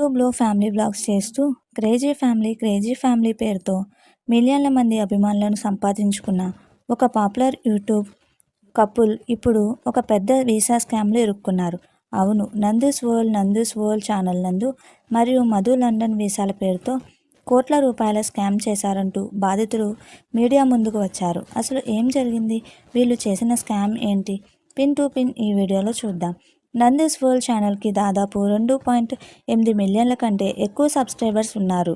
యూట్యూబ్లో family vlogs చేస్తూ crazy family పేరుతో మిలియన్ల మంది అభిమానులను సంపాదించుకున్న ఒక పాపులర్ యూట్యూబ్ కపుల్ ఇప్పుడు ఒక పెద్ద వీసా స్కామ్లో ఇరుక్కున్నారు. అవును, నందూస్ వరల్డ్ ఛానల్ నందు మరియు మధు లండన్ వీసాల పేరుతో కోట్ల రూపాయల స్కామ్ చేశారంటూ బాధితులు మీడియా ముందుకు వచ్చారు. అసలు ఏం జరిగింది? వీళ్ళు చేసిన స్కామ్ ఏంటి? పిన్ టు పిన్ ఈ వీడియోలో చూద్దాం. నందూస్ వరల్డ్ ఛానల్కి దాదాపు 2.8 మిలియన్ల కంటే ఎక్కువ సబ్స్క్రైబర్స్ ఉన్నారు.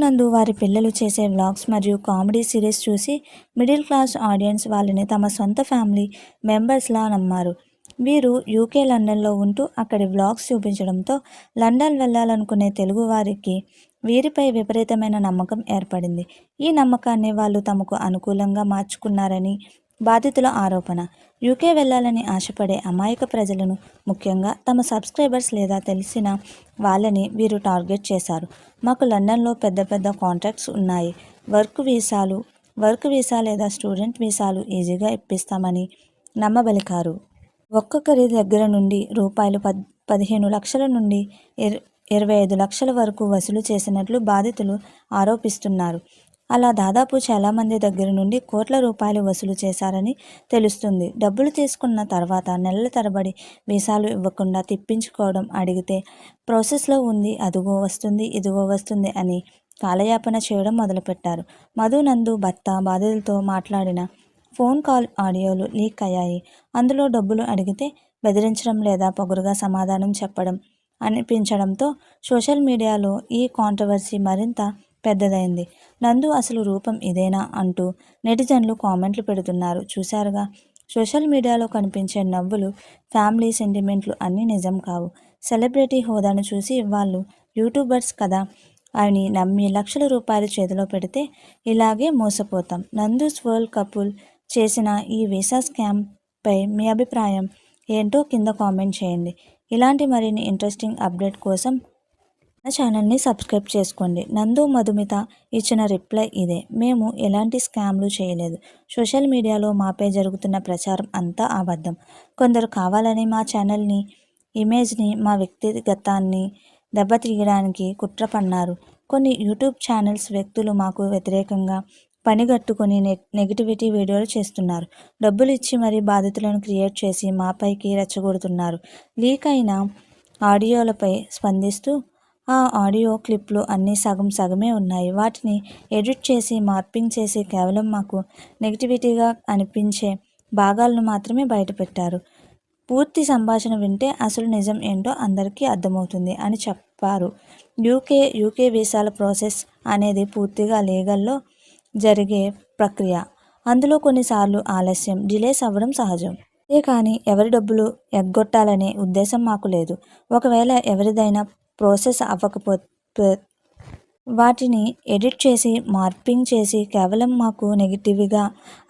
నందు వారి పిల్లలు చేసే వ్లాగ్స్ మరియు కామెడీ సిరీస్ చూసి మిడిల్ క్లాస్ ఆడియన్స్ వాళ్ళని తమ సొంత ఫ్యామిలీ మెంబర్స్లా నమ్మారు. వీరు యూకే లండన్లో ఉంటూ అక్కడి వ్లాగ్స్ చూపించడంతో లండన్ వెళ్ళాలనుకునే తెలుగు వారికి వీరిపై విపరీతమైన నమ్మకం ఏర్పడింది. ఈ నమ్మకాన్ని వాళ్ళు తమకు అనుకూలంగా మార్చుకున్నారని బాధితుల ఆరోపణ. యూకే వెళ్ళాలని ఆశపడే అమాయక ప్రజలను, ముఖ్యంగా తమ సబ్స్క్రైబర్స్ లేదా తెలిసిన వాళ్ళని వీరు టార్గెట్ చేశారు. మాకు లండన్లో పెద్ద కాంట్రాక్ట్స్ ఉన్నాయి, వర్క్ వీసా లేదా స్టూడెంట్ వీసాలు ఈజీగా ఇప్పిస్తామని నమ్మబలికారు. ఒక్కొక్కరి దగ్గర నుండి రూపాయలు 15 లక్షల నుండి 25 లక్షల వరకు వసూలు చేసినట్లు బాధితులు ఆరోపిస్తున్నారు. అలా దాదాపు చాలామంది దగ్గర నుండి కోట్ల రూపాయలు వసూలు చేశారని తెలుస్తుంది. డబ్బులు తీసుకున్న తర్వాత నెలల తరబడి వీసాలు ఇవ్వకుండా తిప్పించుకోవడం, అడిగితే ప్రాసెస్లో ఉంది, అదుగో వస్తుంది, ఇదిగో వస్తుంది అని కాలయాపన చేయడం మొదలుపెట్టారు. నందు భర్త బాధితులతో మాట్లాడిన ఫోన్ కాల్ ఆడియోలు లీక్ అయ్యాయి. అందులో డబ్బులు అడిగితే బెదిరించడం లేదా పొగరుగా సమాధానం చెప్పడం అనిపించడంతో సోషల్ మీడియాలో ఈ కాంట్రవర్సీ మరింత పెద్దదైంది. నందు అసలు రూపం ఇదేనా అంటూ నెటిజన్లు కామెంట్లు పెడుతున్నారు. చూశారుగా, సోషల్ మీడియాలో కనిపించే నవ్వులు, ఫ్యామిలీ సెంటిమెంట్లు అన్నీ నిజం కావు. సెలబ్రిటీ హోదాను చూసి వాళ్ళు యూట్యూబర్స్ కదా అని నమ్మి లక్షల రూపాయలు చేతిలో పెడితే ఇలాగే మోసపోతాం. నందూస్ వరల్డ్ కపుల్ చేసిన ఈ వీసా స్కామ్పై మీ అభిప్రాయం ఏంటో కింద కామెంట్ చేయండి. ఇలాంటి మరిన్ని ఇంట్రెస్టింగ్ అప్డేట్ కోసం మన ఛానల్ని సబ్స్క్రైబ్ చేసుకోండి. నందు మధుమిత ఇచ్చిన రిప్లై ఇదే: మేము ఎలాంటి స్కామ్లు చేయలేదు. సోషల్ మీడియాలో మాపై జరుగుతున్న ప్రచారం అంతా అబద్ధం. కొందరు కావాలని మా ఛానల్ని, ఇమేజ్ని, మా వ్యక్తిగతాన్ని దెబ్బతీయడానికి కుట్ర పన్నారు. కొన్ని యూట్యూబ్ ఛానల్స్ వ్యక్తులు మాకు వ్యతిరేకంగా పనిగట్టుకొని నెగిటివిటీ వీడియోలు చేస్తున్నారు. డబ్బులు ఇచ్చి మరీ బాధితులను క్రియేట్ చేసి మాపైకి రెచ్చగొడుతున్నారు. లీక్ అయిన ఆడియోలపై స్పందిస్తూ ఆ ఆడియో క్లిప్లు అన్నీ సగమే ఉన్నాయి. వాటిని ఎడిట్ చేసి మార్పింగ్ చేసి కేవలం మాకు నెగిటివిటీగా అనిపించే భాగాలను మాత్రమే బయటపెట్టారు. పూర్తి సంభాషణ వింటే అసలు నిజం ఏంటో అందరికీ అర్థమవుతుంది అని చెప్పారు. యూకే వీసాల ప్రాసెస్ అనేది పూర్తిగా లీగల్లో జరిగే ప్రక్రియ. అందులో కొన్నిసార్లు ఆలస్యం, డిలేస్ అవ్వడం సహజం. కానీ ఎవరి డబ్బులు ఎగ్గొట్టాలనే ఉద్దేశం మాకు లేదు. ఒకవేళ ఎవరిదైనా ప్రాసెస్ అవ్వకపోతే వాటిని ఎడిట్ చేసి మార్పింగ్ చేసి కేవలం మాకు నెగిటివ్గా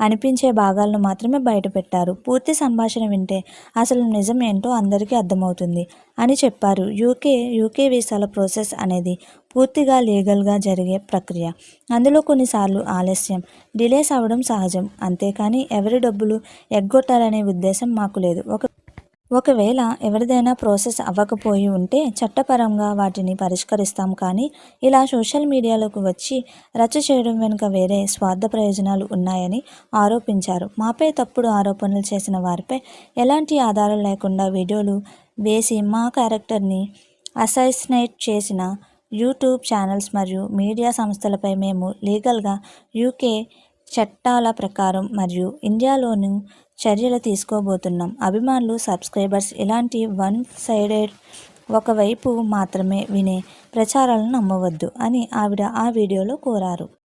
అనిపించే భాగాలను మాత్రమే బయటపెట్టారు. పూర్తి సంభాషణ వింటే అసలు నిజం ఏంటో అందరికీ అర్థమవుతుంది అని చెప్పారు. యూకే వీసాల ప్రాసెస్ అనేది పూర్తిగా లీగల్గా జరిగే ప్రక్రియ. అందులో కొన్నిసార్లు ఆలస్యం, డిలేస్ అవ్వడం సహజం. అంతేకాని ఎవరి డబ్బులు ఎగ్గొట్టాలనే ఉద్దేశం మాకు లేదు. ఒకవేళ ఎవరిదైనా ప్రాసెస్ అవ్వకపోయి ఉంటే చట్టపరంగా వాటిని పరిష్కరిస్తాం. కానీ ఇలా సోషల్ మీడియాలోకి వచ్చి రచ్చ చేయడం వెనుక వేరే స్వార్థ ప్రయోజనాలు ఉన్నాయని ఆరోపించారు. మాపై తప్పుడు ఆరోపణలు చేసిన వారిపై ఎలాంటి ఆధారాలు లేకుండా వీడియోలు వేసి మా క్యారెక్టర్ని అసైసినేట్ చేసిన యూట్యూబ్ ఛానల్స్ మరియు మీడియా సంస్థలపై మేము లీగల్గా యూకే చట్టాల ప్రకారం మరియు ఇండియాలోనూ చర్యలు తీసుకోబోతున్నాం. అభిమానులు, సబ్స్క్రైబర్స్ ఇలాంటి వన్ సైడెడ్, ఒకవైపు మాత్రమే వినే ప్రచారాలను నమ్మవద్దు అని ఆవిడ ఆ వీడియోలో కోరారు.